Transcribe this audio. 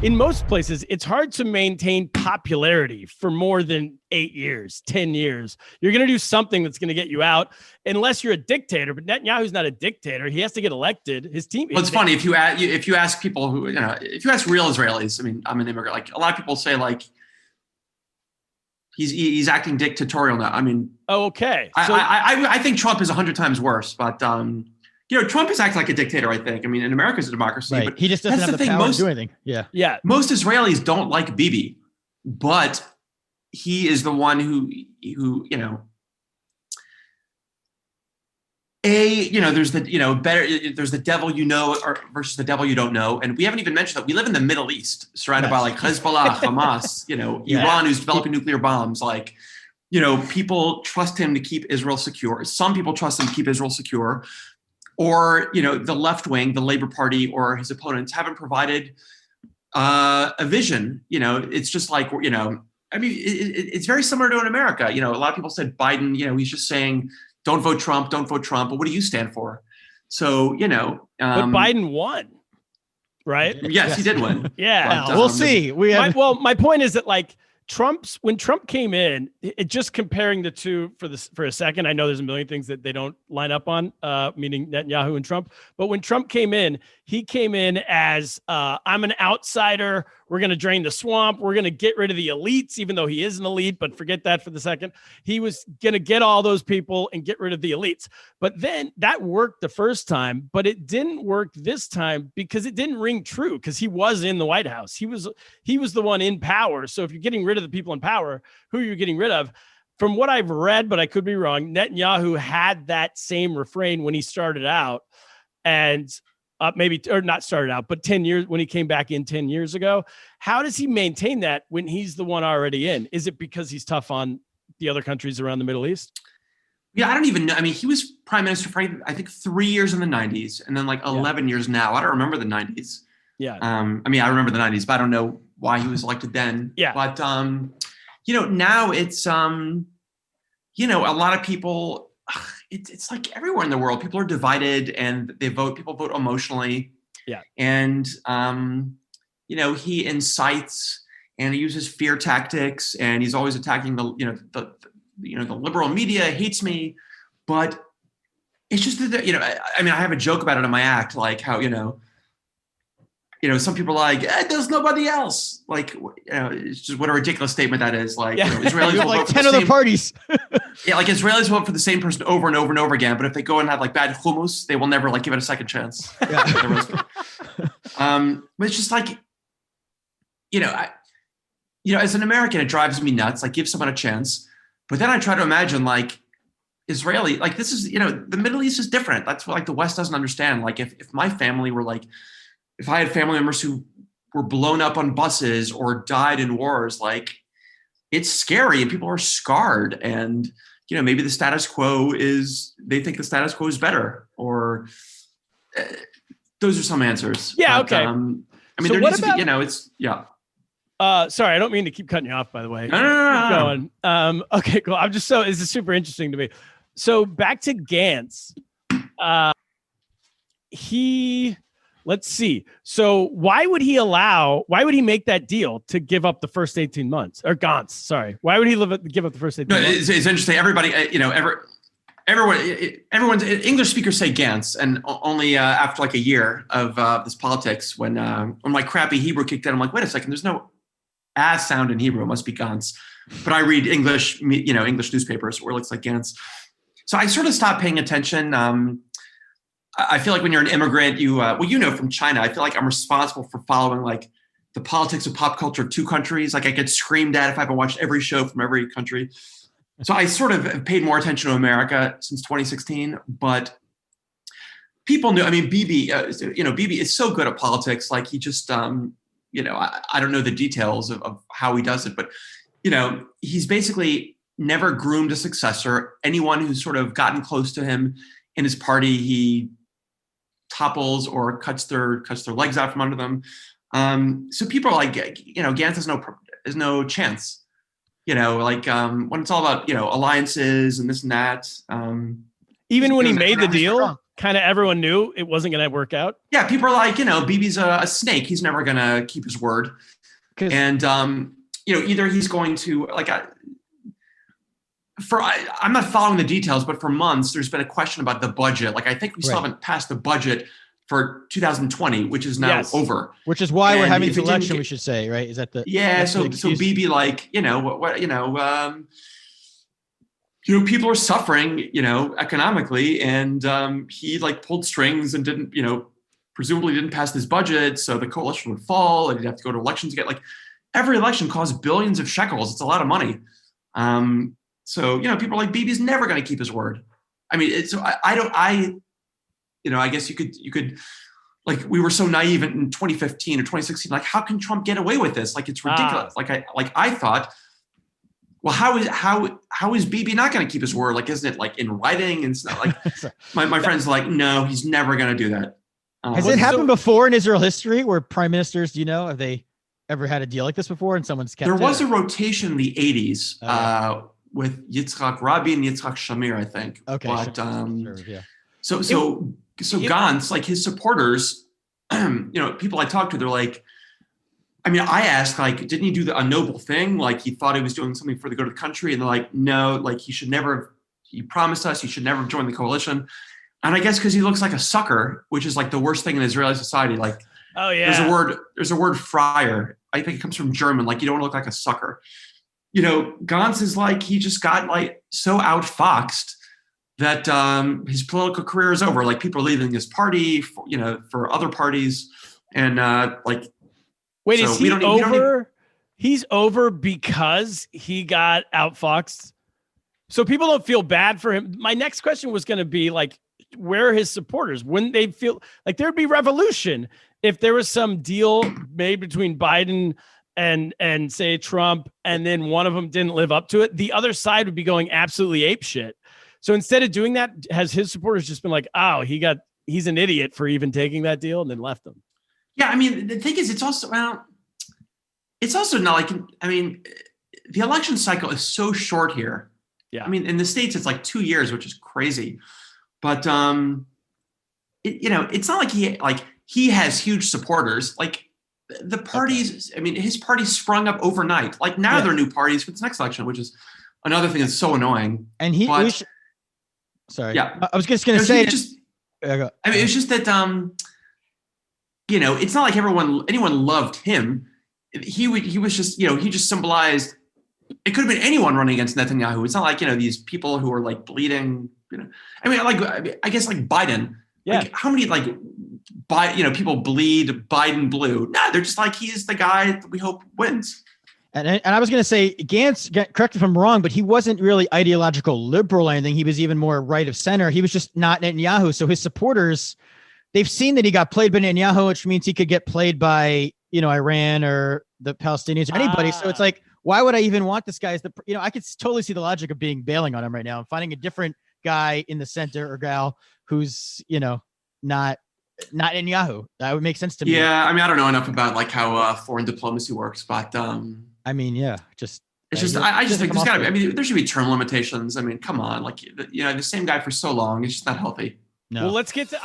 in most places, it's hard to maintain popularity for more than 8 years, 10 years. You're going to do something that's going to get you out unless you're a dictator. But Netanyahu's not a dictator. He has to get elected. His team. Well, it's funny if you ask people who, if you ask real Israelis, I mean, I'm an immigrant. Like a lot of people say, like he's acting dictatorial now. I mean, okay. So I think Trump is 100 times worse, but Trump is acting like a dictator, I think. I mean, in America is a democracy, right. But he just doesn't have the power to do anything. Yeah. Yeah. Most Israelis don't like Bibi, but he is the one who there's the devil versus the devil you don't know. And we haven't even mentioned that we live in the Middle East, surrounded by like Hezbollah, Hamas, Iran, who's developing nuclear bombs. Like, people trust him to keep Israel secure. Some people trust him to keep Israel secure. Or, the left wing, the Labor Party or his opponents haven't provided a vision. It's just like, it's very similar to in America. A lot of people said Biden, he's just saying, don't vote Trump. But what do you stand for? So, but Biden won, right? Yes, he did win. Yeah. But, we'll see. My point is that like, when Trump came in, just comparing the two for a second, I know there's a million things that they don't line up on, meaning Netanyahu and Trump. But when Trump came in, he came in as I'm an outsider. We're going to drain the swamp. We're going to get rid of the elites, even though he is an elite. But forget that for the second. He was going to get all those people and get rid of the elites. But then that worked the first time, but it didn't work this time because it didn't ring true because he was in the White House. He was the one in power. So if you're getting rid of the people in power, who are you getting rid of? From what I've read, but I could be wrong, Netanyahu had that same refrain when he started out, and not started out, but 10 years when he came back in 10 years ago. How does he maintain that when he's the one already in? Is it because he's tough on the other countries around the Middle East? Yeah, I don't even know. I mean, he was prime minister for, I think, 3 years in the 90s and then like 11 years now. I don't remember the 90s. Yeah. I remember the 90s, but I don't know why he was elected then. Yeah. But, now it's, a lot of people, it's like everywhere in the world, people are divided and people vote emotionally. Yeah. And, he incites and he uses fear tactics and he's always attacking the liberal media hates me, but it's just that, I have a joke about it in my act, like how, some people are like, there's nobody else. Like, it's just what a ridiculous statement that is. Like, Israelis will like vote for 10 the other same parties. Yeah, like Israelis vote for the same person over and over and over again. But if they go and have like bad hummus, they will never like give it a second chance. Yeah. But it's just like, as an American, it drives me nuts. Like, give someone a chance. But then I try to imagine like Israeli, like this is, the Middle East is different. That's what like the West doesn't understand. Like if my family were like, if I had family members who were blown up on buses or died in wars, like it's scary and people are scarred. And, maybe the status quo they think the status quo is better, or those are some answers. Yeah. But, okay. So there needs to be, it's, yeah. Sorry, I don't mean to keep cutting you off, by the way. No. Keep going. Okay, cool. This is super interesting to me. So back to Gantz. Let's see. So why would he make that deal to give up the first 18 months? Or Gantz, sorry. Why would he give up the first 18 months? It's interesting. Everybody, everyone's English speakers say Gantz, and only after like a year of this politics, when my crappy Hebrew kicked in, I'm like, wait a second, there's no ass sound in Hebrew. It must be Gantz. But I read English newspapers where it looks like Gantz. So I sort of stopped paying attention. I feel like when you're an immigrant, from China, I feel like I'm responsible for following like the politics of pop culture of two countries. Like I get screamed at if I haven't watched every show from every country. So I sort of have paid more attention to America since 2016, but people knew, Bibi, Bibi is so good at politics. Like he just, I don't know the details of how he does it, but, he's basically never groomed a successor. Anyone who's sort of gotten close to him in his party, he topples or cuts their legs out from under them. So people are like, Gantz has no chance. When it's all about, alliances and this and that. Even when he made the deal, kind of everyone knew it wasn't going to work out. Yeah, people are like, Bibi's a snake. He's never going to keep his word. And either he's going to I'm not following the details, but for months there's been a question about the budget. Like, I think we still haven't passed the budget for 2020, which is now over. Which is why we're having this election, we should say, right? Is that so Bibi, people are suffering, economically, and he pulled strings and didn't, presumably didn't pass this budget, so the coalition would fall, and he'd have to go to elections again. Like, every election costs billions of shekels. It's a lot of money. So people are like, Bibi's never going to keep his word. I mean, I guess you could, we were so naive in 2015 or 2016. Like, how can Trump get away with this? Like, it's ridiculous. I thought, well, how is Bibi not going to keep his word? Like, isn't it in writing? And it's not like my friends are like, no, he's never going to do that. Has it happened before in Israel history where prime ministers, have they ever had a deal like this before and someone's kept it? There was a rotation in the 80s with Yitzhak Rabin and Yitzhak Shamir, I think. Okay. But, So Gantz, his supporters, people I talked to, they're like, I asked, didn't he do a noble thing? He thought he was doing something for the good of the country. And they're like, no, he promised us he should never have joined the coalition. And I guess because he looks like a sucker, which is the worst thing in Israeli society. Oh yeah. There's a word friar. I think it comes from German. You don't want to look like a sucker. Gantz is he just got so outfoxed that his political career is over. People are leaving his party for other parties. And wait, is he over? He's over because he got outfoxed. So people don't feel bad for him. My next question was going to be where are his supporters? Wouldn't they feel like there'd be revolution if there was some deal made between Biden and say Trump, and then one of them didn't live up to it? The other side would be going absolutely apeshit. So instead of doing that, has his supporters just been like, oh, he's an idiot for even taking that deal, and then left them? Yeah, the thing is, it's also not the election cycle is so short here. Yeah. In the States, it's 2 years, which is crazy. But it's not he has huge supporters. The parties, his party sprung up overnight. Now they're new parties for this next election, which is another thing that's so annoying. And sorry. Yeah. I was just going to say, it's just that, it's not like anyone loved him. He was just, he just symbolized, it could have been anyone running against Netanyahu. It's not these people who are bleeding, I guess Biden. Yeah. How many people bleed, Biden blue? No, they're just he's the guy that we hope wins. And I was going to say, Gantz, correct if I'm wrong, but he wasn't really ideological liberal or anything. He was even more right of center. He was just not Netanyahu. So his supporters, they've seen that he got played by Netanyahu, which means he could get played by, Iran or the Palestinians or anybody. So it's why would I even want this guy as I could totally see the logic of bailing on him right now and finding a different guy in the center or gal who's, not Netanyahu. That would make sense to me. Yeah. I don't know enough about how foreign diplomacy works, but yeah, I just think there's gotta be, there should be term limitations. Come on, the same guy for so long, it's just not healthy. No. Well, let's get to